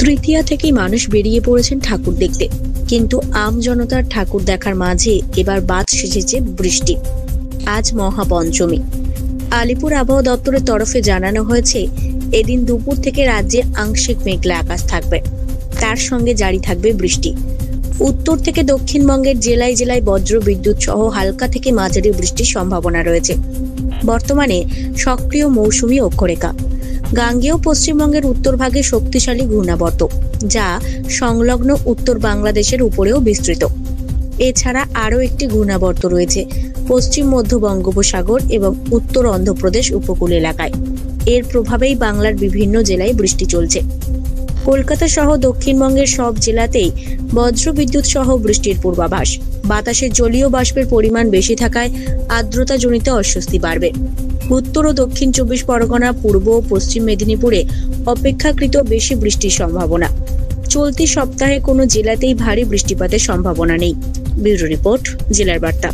তৃতীয়া থেকেই মানুষ বেরিয়ে পড়েছেন ঠাকুর দেখতে, কিন্তু আম জনতার ঠাকুর দেখার মাঝে এবার বাদ সেজেছে বৃষ্টি। আজ মহাপঞ্চমী। আলিপুর আবহাওয়া দপ্তরের তরফে জানানো হয়েছে, এদিন দুপুর থেকে রাজ্যে আংশিক মেঘলা আকাশ থাকবে, তার সঙ্গে জারি থাকবে বৃষ্টি। উত্তর থেকে দক্ষিণবঙ্গের জেলায় জেলায় বজ্র বিদ্যুৎ সহ হালকা থেকে মাঝারি বৃষ্টির সম্ভাবনা রয়েছে। বর্তমানে সক্রিয় মৌসুমী অক্ষরেখা। গাঙ্গেয় পশ্চিমবঙ্গের উত্তরভাগে শক্তিশালী ঘূর্ণাবর্ত, যা সংলগ্ন উত্তর বাংলাদেশের উপরেও বিস্তৃত। এছাড়া আরও একটি ঘূর্ণাবর্ত রয়েছে পশ্চিম মধ্য বঙ্গোপসাগর এবং উত্তর অন্ধ্রপ্রদেশ উপকূল এলাকায়। এর প্রভাবেই বাংলার বিভিন্ন জেলায় বৃষ্টি চলছে। কলকাতা সহ দক্ষিণবঙ্গের সব জেলাতেই বজ্রবিদ্যুৎ সহ বৃষ্টির পূর্বাভাস। বাতাসে জলীয় বাষ্পের পরিমাণ বেশি থাকায় আর্দ্রতাজনিত অস্বস্তি বাড়বে। উত্তর ও দক্ষিণ 24 পরগনা, পূর্ব ও পশ্চিম মেদিনীপুরে অপেক্ষাকৃত বেশি বৃষ্টির সম্ভাবনা। চলতি সপ্তাহে কোনো জেলাতেই ভারী বৃষ্টিপাতের সম্ভাবনা নেই। ব্যুরো রিপোর্ট, জেলার বার্তা।